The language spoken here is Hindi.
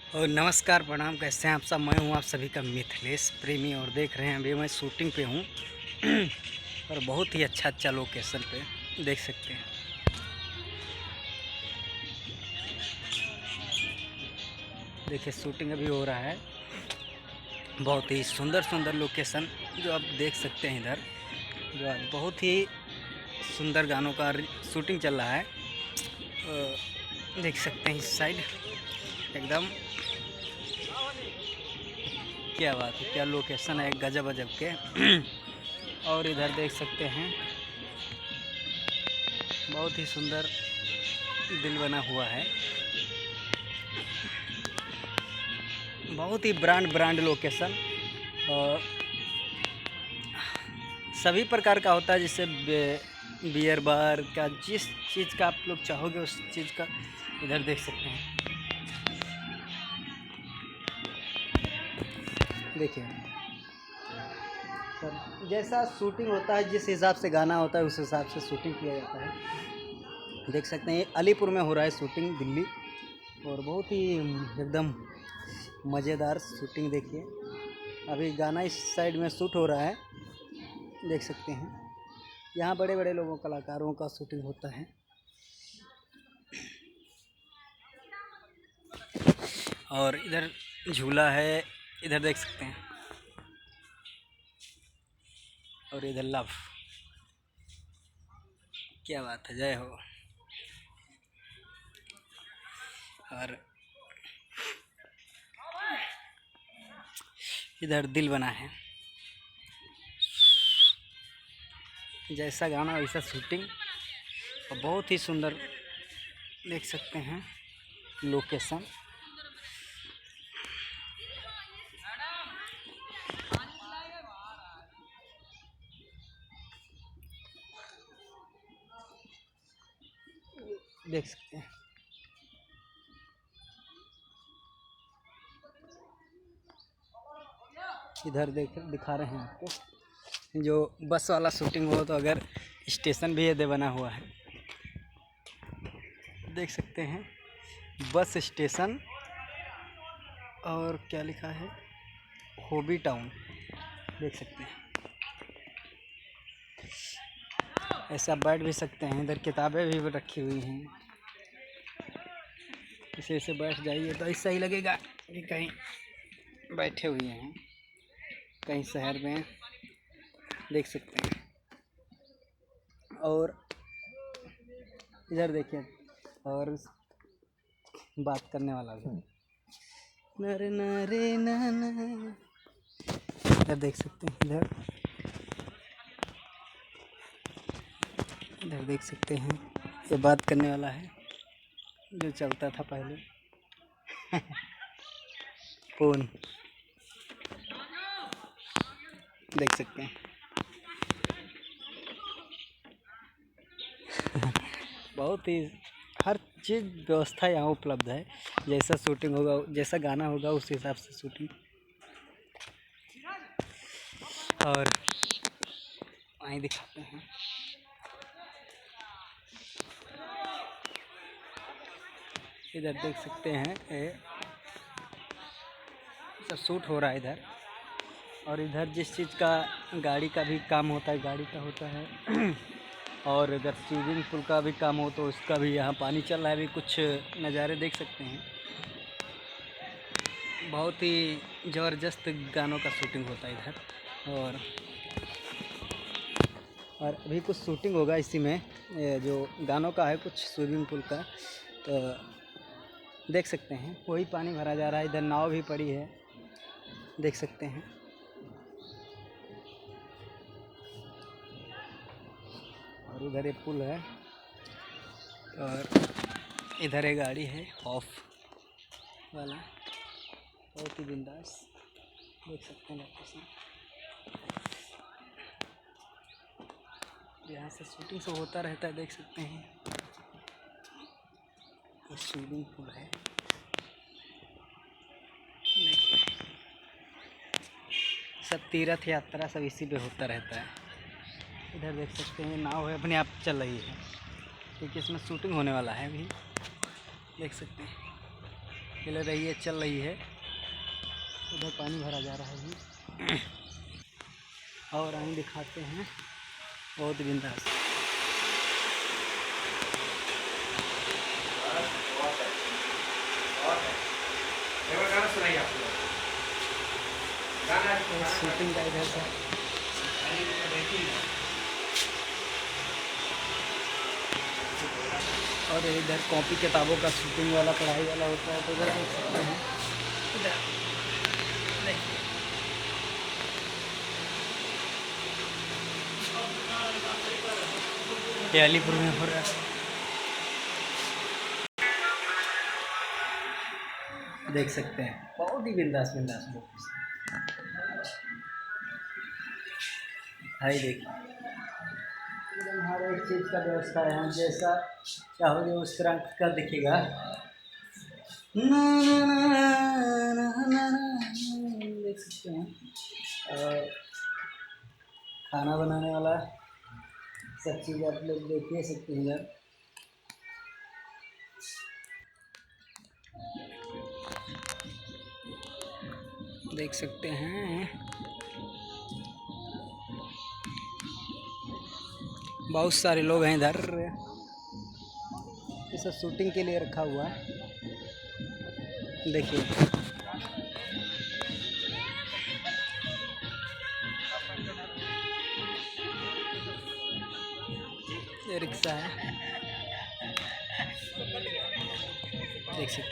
और नमस्कार प्रणाम, कैसे हैं आप सब। मैं हूं आप सभी का मिथिलेश प्रेमी और देख रहे हैं अभी मैं शूटिंग पे हूं। और बहुत ही अच्छा लोकेशन पे देख सकते हैं। देखिए शूटिंग अभी हो रहा है। बहुत ही सुंदर लोकेशन जो आप देख सकते हैं इधर, जो आज बहुत ही सुंदर गानों का शूटिंग चल रहा है। देख सकते हैं इस साइड एकदम क्या बात है, क्या लोकेशन है गजब अजब के। और इधर देख सकते हैं बहुत ही सुंदर दिल बना हुआ है। बहुत ही ब्रांड लोकेशन और सभी प्रकार का होता है, जैसे बियर बार का, जिस चीज़ का आप लोग चाहोगे उस चीज़ का इधर देख सकते हैं। देखिए सर, जैसा शूटिंग होता है, जिस हिसाब से गाना होता है उस हिसाब से शूटिंग किया जाता है। देख सकते हैं अलीपुर में हो रहा है शूटिंग, दिल्ली, और बहुत ही एकदम मज़ेदार शूटिंग। देखिए अभी गाना इस साइड में शूट हो रहा है, देख सकते हैं। यहाँ बड़े बड़े लोगों कलाकारों का शूटिंग होता है। और इधर झूला है, इधर देख सकते हैं। और इधर लव, क्या बात है, जय हो। और इधर दिल बना है, जैसा गाना वैसा शूटिंग, और बहुत ही सुंदर देख सकते हैं लोकेशन। देख सकते हैं इधर दिखा रहे हैं आपको जो बस वाला शूटिंग हो, तो अगर स्टेशन भी ये बना हुआ है, देख सकते हैं बस स्टेशन। और क्या लिखा है, हॉबी टाउन, देख सकते हैं। ऐसे आप बैठ भी सकते हैं, इधर किताबें भी रखी हुई हैं। इसे बैठ जाइए तो ऐसा ही लगेगा कि कहीं बैठे हुए हैं, कहीं शहर में, देख सकते हैं। और इधर देखिए, और बात करने वाला भी, नरे नरे नाना, इधर देख सकते हैं। इधर देख सकते हैं, ये बात करने वाला है जो चलता था पहले। फोन, देख सकते हैं। बहुत ही हर चीज़ व्यवस्था यहाँ उपलब्ध है। जैसा शूटिंग होगा, जैसा गाना होगा उस हिसाब से शूटिंग। और वहीं दिखाते हैं, इधर देख सकते हैं सब शूट हो रहा है इधर। और इधर जिस चीज़ का गाड़ी का भी काम होता है, गाड़ी का होता है। और अगर स्विमिंग पूल का भी काम हो तो उसका भी यहाँ पानी चल रहा है, अभी कुछ नज़ारे देख सकते हैं। बहुत ही ज़बरदस्त गानों का शूटिंग होता है इधर। और अभी कुछ शूटिंग होगा इसी में, जो गानों का है, कुछ स्विमिंग पूल का, तो देख सकते हैं। वही पानी भरा जा रहा है, इधर नाव भी पड़ी है, देख सकते हैं। और उधर एक पुल है, और इधर एक गाड़ी है ऑफ वाला, बहुत ही बिंदास, देख सकते हैं लोकेशन। यहाँ से शूटिंग सब होता रहता है, देख सकते हैं। ये स्विमिंग पूल है, सब तीर्थ यात्रा सब इसी पे होता रहता है। इधर देख सकते हैं नाव है, अपने आप चल रही है, क्योंकि इसमें शूटिंग होने वाला है अभी, देख सकते हैं। हिल रही है, चल रही है। उधर पानी भरा जा रहा है अभी। और आगे दिखाते हैं, बहुत बिंदास। शूटिंग का इधर से और इधर कॉपी किताबों का शूटिंग वाला, पढ़ाई वाला होता है, तो उधर देख सकते हैं। इधर देखिए, ये अलीपुर में हो रहा है। देख सकते हैं, बहुत ही बिंदास बिंदास लोग है। देखिए, एकदम हर एक चीज़ का व्यवस्था है, जैसा चाहोगे उस तरह का दिखेगा। देख सकते हैं। और खाना बनाने वाला सब चीज़ आप लोग देख ही सकते हैं इधर। देख सकते हैं, बहुत सारे लोग हैं इधर। ये सब शूटिंग के लिए रखा हुआ है। देखिए, ये रिक्शा है, देख सकते हैं।